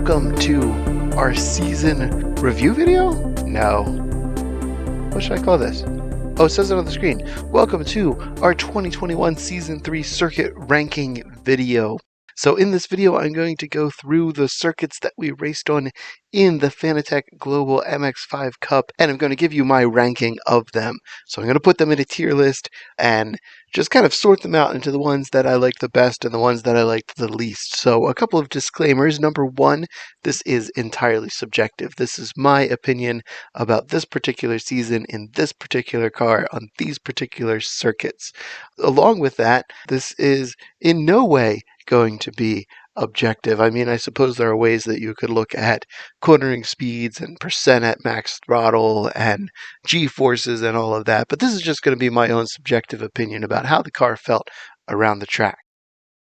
welcome to our season review video? No. What should I call this? Oh, it says it on the screen. Welcome to our 2021 Season 3 circuit ranking video. So in this video, I'm going to go through the circuits that we raced on in the Fanatec Global MX-5 Cup, and I'm going to give you my ranking of them. So I'm going to put them in a tier list and just kind of sort them out into the ones that I liked the best and the ones that I liked the least. So a couple of disclaimers. Number one, this is entirely subjective. This is my opinion about this particular season in this particular car on these particular circuits. Along with that, this is in no way going to be objective. I mean, I suppose there are ways that you could look at cornering speeds and percent at max throttle and G-forces and all of that, but this is just going to be my own subjective opinion about how the car felt around the track.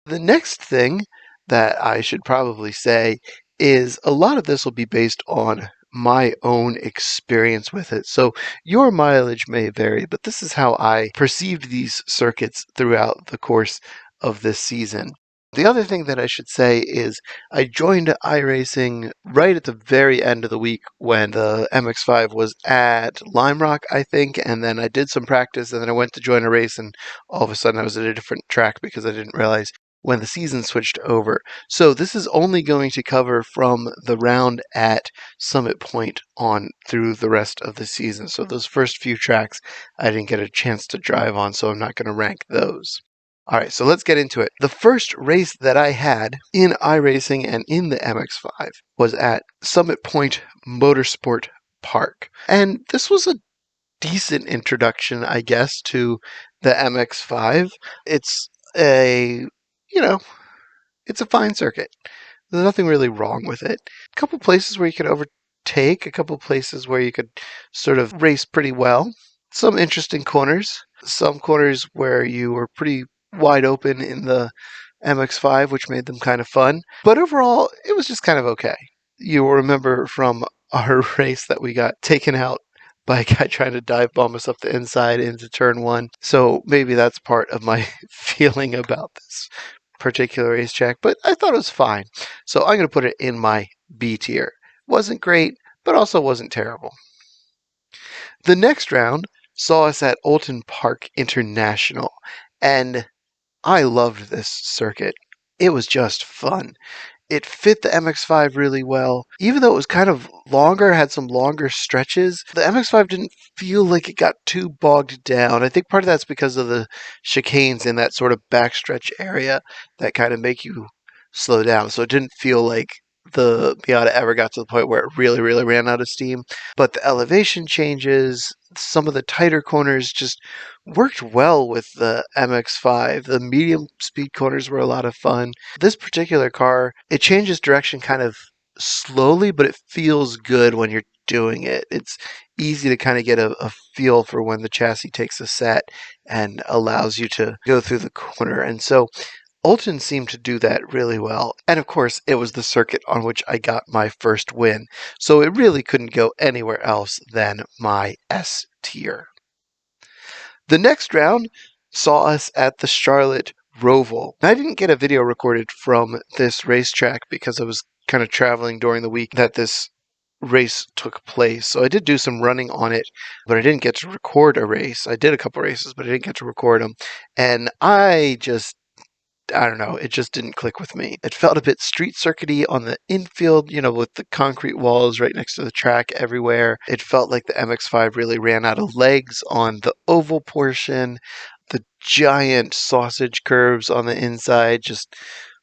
The next thing that I should probably say is a lot of this will be based on my own experience with it. So your mileage may vary, but this is how I perceived these circuits throughout the course of this season. The other thing that I should say is I joined iRacing right at the very end of the week when the MX-5 was at Lime Rock, I think, and then I did some practice, and then I went to join a race, and all of a sudden I was at a different track because I didn't realize when the season switched over. So this is only going to cover from the round at Summit Point on through the rest of the season. So those first few tracks I didn't get a chance to drive on, so I'm not going to rank those. All right, so let's get into it. The first race that I had in iRacing and in the MX-5 was at Summit Point Motorsport Park. And this was a decent introduction, I guess, to the MX-5. It's it's a fine circuit. There's nothing really wrong with it. A couple places where you could overtake, a couple places where you could sort of race pretty well. Some interesting corners, some corners where you were pretty wide open in the MX-5, which made them kind of fun. But overall, it was just kind of okay. You will remember from our race that we got taken out by a guy trying to dive bomb us up the inside into turn one. So maybe that's part of my feeling about this particular racetrack, but I thought it was fine. So I'm going to put it in my B tier. Wasn't great, but also wasn't terrible. The next round saw us at Oulton Park International, and I loved this circuit. It was just fun. It fit the MX-5 really well. Even though it was kind of longer, had some longer stretches, the MX-5 didn't feel like it got too bogged down. I think part of that's because of the chicanes in that sort of backstretch area that kind of make you slow down. So it didn't feel like the Miata ever got to the point where it really, really ran out of steam. But the elevation changes, some of the tighter corners just worked well with the MX-5. The medium speed corners were a lot of fun. This particular car, it changes direction kind of slowly, but it feels good when you're doing it. It's easy to kind of get a feel for when the chassis takes a set and allows you to go through the corner. And so Oulton seemed to do that really well, and of course it was the circuit on which I got my first win, so it really couldn't go anywhere else than my S tier. The next round saw us at the Charlotte Roval. I didn't get a video recorded from this racetrack because I was kind of traveling during the week that this race took place, so I did do some running on it, but I didn't get to record a race. I did a couple races, but I didn't get to record them, and I don't know, it just didn't click with me. It felt a bit street circuity on the infield, with the concrete walls right next to the track everywhere. It felt like the MX-5 really ran out of legs on the oval portion. The giant sausage curves on the inside just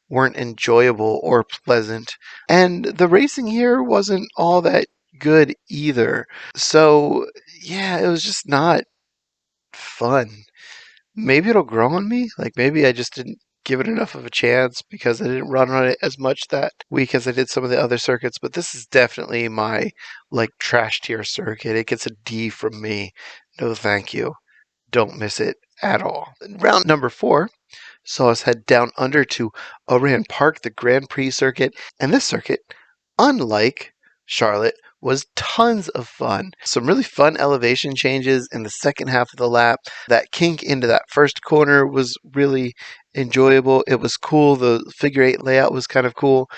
weren't enjoyable or pleasant. And the racing here wasn't all that good either. So, yeah, it was just not fun. Maybe it'll grow on me. Maybe I just didn't give it enough of a chance because I didn't run on it as much that week as I did some of the other circuits, but this is definitely my trash tier circuit. It gets a D from me. No thank you. Don't miss it at all. Round number 4 saw us head down under to Oran Park, the Grand Prix circuit, and this circuit, unlike Charlotte, was tons of fun. Some really fun elevation changes in the second half of the lap. That kink into that first corner was really enjoyable. It was cool. The figure eight layout was kind of cool.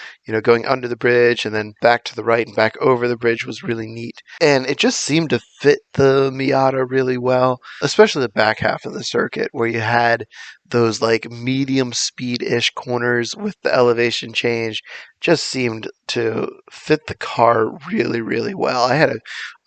Going under the bridge and then back to the right and back over the bridge was really neat. And it just seemed to fit the Miata really well, especially the back half of the circuit where you had those like medium speed-ish corners with the elevation change. Just seemed to fit the car really, really well. I had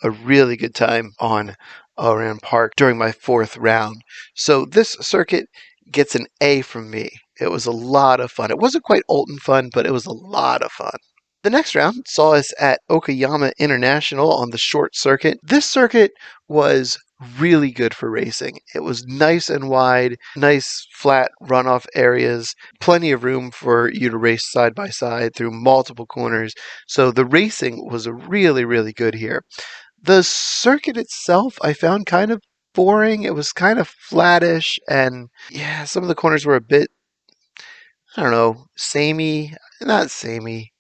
a really good time on Oran Park during my fourth round. So this circuit gets an A from me. It was a lot of fun. It wasn't quite Oulton fun, but it was a lot of fun. The next round saw us at Okayama International on the short circuit. This circuit was really good for racing. It was nice and wide, nice flat runoff areas, plenty of room for you to race side by side through multiple corners. So the racing was really, really good here. The circuit itself I found kind of boring. It was kind of flattish, and yeah, some of the corners were a bit, I don't know, samey. Not samey.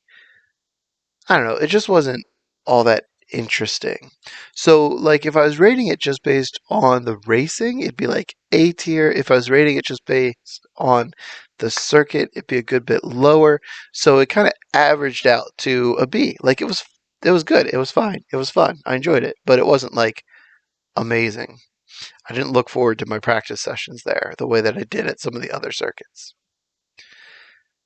I don't know. It just wasn't all that interesting. So, like, if I was rating it just based on the racing, it'd be like A tier. If I was rating it just based on the circuit, it'd be a good bit lower. So it kind of averaged out to a B. Like, it was good. It was fine. It was fun. I enjoyed it, but it wasn't like amazing. I didn't look forward to my practice sessions there the way that I did at some of the other circuits.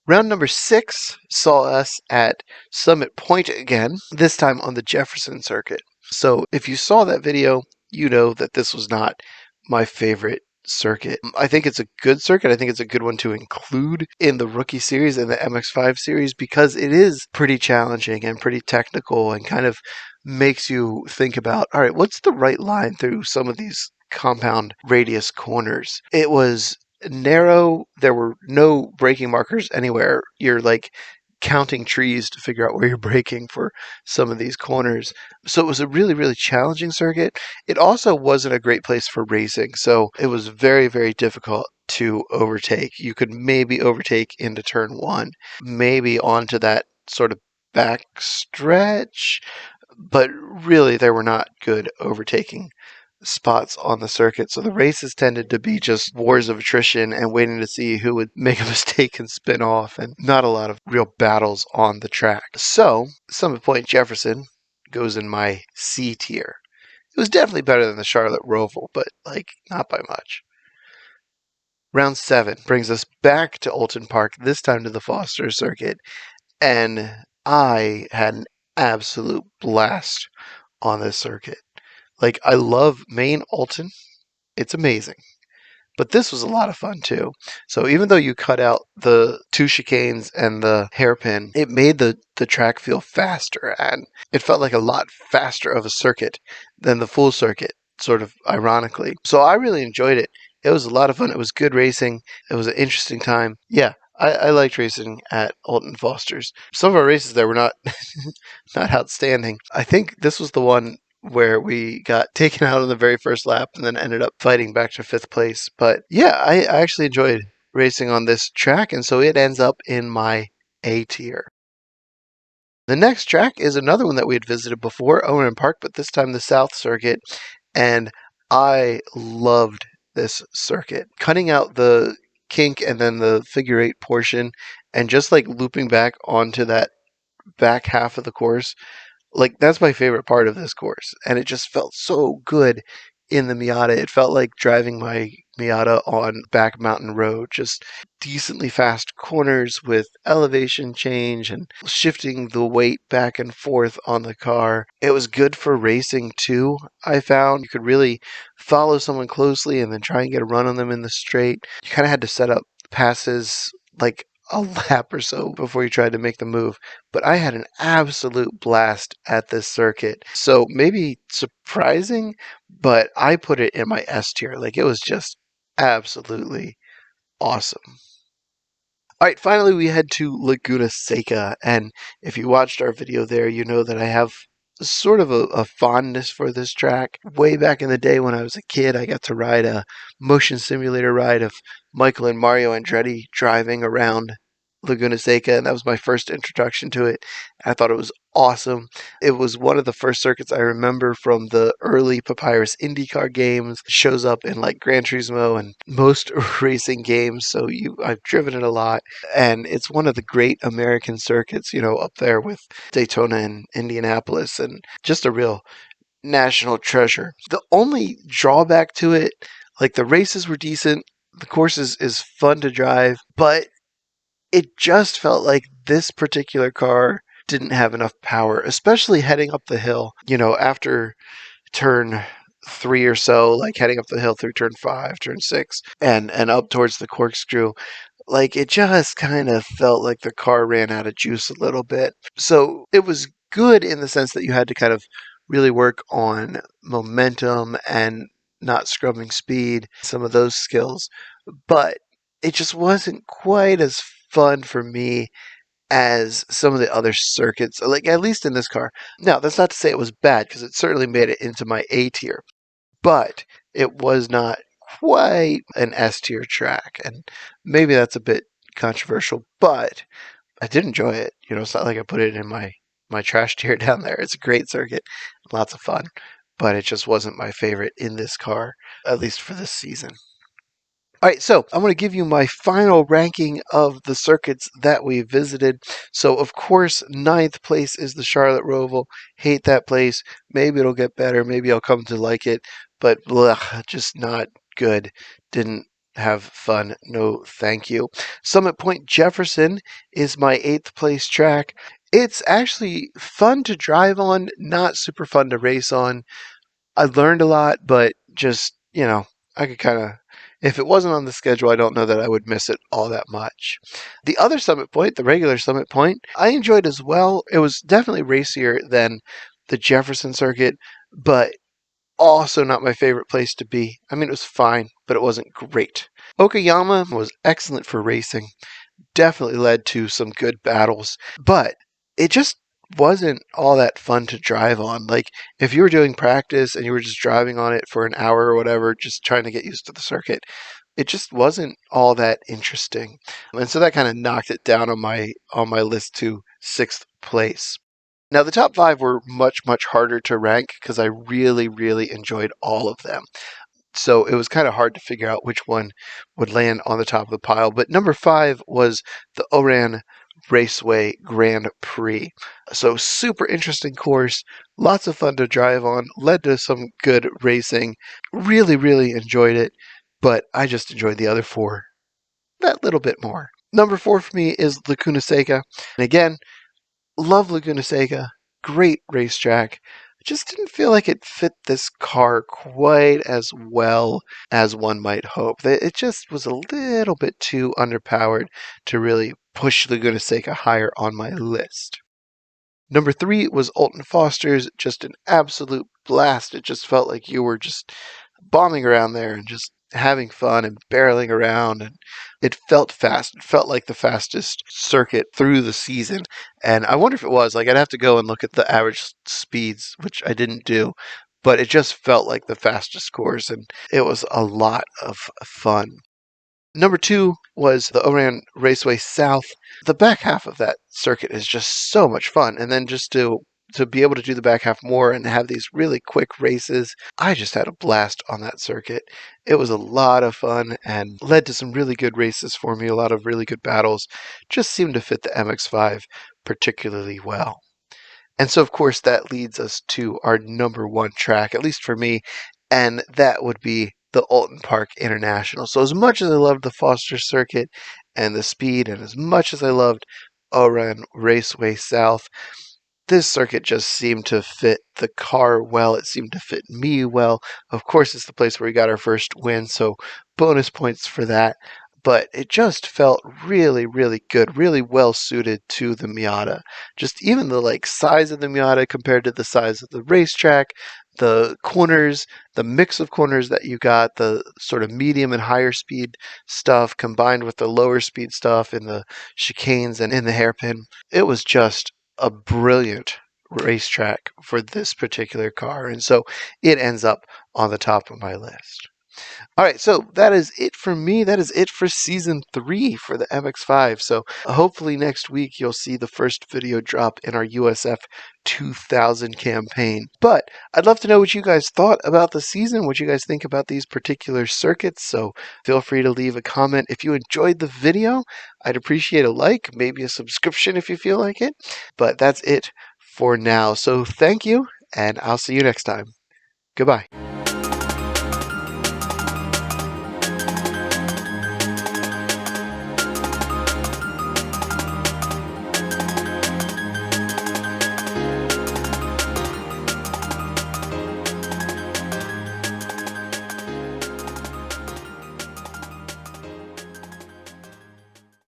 Round number 6 saw us at Summit Point again, this time on the Jefferson Circuit. So if you saw that video, you know that this was not my favorite circuit. I think it's a good circuit. I think it's a good one to include in the rookie series and the MX-5 series because it is pretty challenging and pretty technical and kind of makes you think about, all right, what's the right line through some of these compound radius corners? It was narrow. There were no braking markers anywhere. You're like counting trees to figure out where you're braking for some of these corners. So it was a really, really challenging circuit. It also wasn't a great place for racing. So it was very, very difficult to overtake. You could maybe overtake into turn 1, maybe onto that sort of back stretch, but really there were not good overtaking spots on the circuit. So the races tended to be just wars of attrition and waiting to see who would make a mistake and spin off, and not a lot of real battles on the track. So Summit Point Jefferson goes in my C tier. It was definitely better than the Charlotte Roval, but like not by much. Round 7 brings us back to Oulton Park, this time to the Fosters circuit, and I had an absolute blast on this circuit. Like, I love Maine Oulton. It's amazing. But this was a lot of fun, too. So even though you cut out the 2 chicanes and the hairpin, it made the track feel faster, and it felt like a lot faster of a circuit than the full circuit, sort of ironically. So I really enjoyed it. It was a lot of fun. It was good racing. It was an interesting time. Yeah, I liked racing at Oulton Fosters. Some of our races there were not not outstanding. I think this was the one where we got taken out on the very first lap and then ended up fighting back to 5th place. But yeah, I actually enjoyed racing on this track, and so it ends up in my A tier. The next track is another one that we had visited before, Oran Park, but this time the South Circuit, and I loved this circuit. Cutting out the kink and then the figure 8 portion and just like looping back onto that back half of the course, like that's my favorite part of this course, and it just felt so good in the Miata. It felt like driving my Miata on back mountain road, just decently fast corners with elevation change and shifting the weight back and forth on the car. It was good for racing too. I found you could really follow someone closely and then try and get a run on them in the straight. You kind of had to set up passes like a lap or so before you tried to make the move. But I had an absolute blast at this circuit. So maybe surprising, but I put it in my S tier. Like, it was just absolutely awesome. All right, finally we head to Laguna Seca, and if you watched our video there, you know that I have sort of a fondness for this track. Way back in the day when I was a kid, I got to ride a motion simulator ride of Michael and Mario Andretti driving around Laguna Seca, and that was my first introduction to it. I thought it was awesome. It was one of the first circuits I remember from the early Papyrus IndyCar games. It shows up in like Gran Turismo and most racing games, so I've driven it a lot, and it's one of the great American circuits, up there with Daytona and Indianapolis, and just a real national treasure. The only drawback to it, like the races were decent, the course is fun to drive, but it just felt like this particular car didn't have enough power, especially heading up the hill, after turn 3 or so, like heading up the hill through turn 5, turn 6, and up towards the corkscrew. Like it just kind of felt like the car ran out of juice a little bit. So it was good in the sense that you had to kind of really work on momentum and not scrubbing speed, some of those skills. But it just wasn't quite as fun for me as some of the other circuits, like at least in this car. Now, that's not to say it was bad, because it certainly made it into my A tier, but it was not quite an S tier track, and maybe that's a bit controversial, but I did enjoy it. It's not like I put it in my trash tier down there. It's a great circuit, lots of fun, but it just wasn't my favorite in this car, at least for this season. All right, so I'm going to give you my final ranking of the circuits that we visited. So, of course, 9th place is the Charlotte Roval. Hate that place. Maybe it'll get better. Maybe I'll come to like it. But just not good. Didn't have fun. No, thank you. Summit Point Jefferson is my 8th place track. It's actually fun to drive on, not super fun to race on. I learned a lot, but just, I could kind of, if it wasn't on the schedule, I don't know that I would miss it all that much. The other Summit Point, the regular Summit Point, I enjoyed as well. It was definitely racier than the Jefferson Circuit, but also not my favorite place to be. I mean, it was fine, but it wasn't great. Okayama was excellent for racing. Definitely led to some good battles, but it just wasn't all that fun to drive on. Like, if you were doing practice and you were just driving on it for an hour or whatever, just trying to get used to the circuit, it just wasn't all that interesting. And so that kind of knocked it down on my list to 6th place. Now, the top 5 were much, much harder to rank because I really, really enjoyed all of them. So it was kind of hard to figure out which one would land on the top of the pile. But number 5 was the Oran Raceway Grand Prix. So super interesting course, lots of fun to drive on, led to some good racing. Really, really enjoyed it, but I just enjoyed the other 4 that little bit more. Number 4 for me is Laguna Seca. And again, love Laguna Seca, great racetrack. Just didn't feel like it fit this car quite as well as one might hope. It just was a little bit too underpowered to really push Laguna Seca higher on my list. Number 3 was Oulton Fosters, just an absolute blast. It just felt like you were just bombing around there and just having fun and barreling around, and it felt fast. It felt like the fastest circuit through the season, and I wonder if it was. Like, I'd have to go and look at the average speeds, which I didn't do, but it just felt like the fastest course, and it was a lot of fun. Number 2 was the Oran Raceway South. The back half of that circuit is just so much fun, and then just to be able to do the back half more and have these really quick races, I just had a blast on that circuit. It was a lot of fun and led to some really good races for me, a lot of really good battles. Just seemed to fit the MX-5 particularly well. And so, of course, that leads us to our number 1 track, at least for me, and that would be the Oulton Park International. So as much as I loved the Foster Circuit and the speed, and as much as I loved Oran Raceway South, this circuit just seemed to fit the car well. It seemed to fit me well. Of course, it's the place where we got our first win, so bonus points for that. But it just felt really, really good, really well suited to the Miata. Just even the size of the Miata compared to the size of the racetrack, the corners, the mix of corners that you got, the sort of medium and higher speed stuff combined with the lower speed stuff in the chicanes and in the hairpin. It was just a brilliant racetrack for this particular car, and so it ends up on the top of my list. All right, so that is it for me. That is it for season 3 for the MX-5. So hopefully next week you'll see the first video drop in our USF 2000 campaign. But I'd love to know what you guys thought about the season, what you guys think about these particular circuits. So feel free to leave a comment. If you enjoyed the video, I'd appreciate a like, maybe a subscription if you feel like it. But that's it for now. So thank you, and I'll see you next time. Goodbye.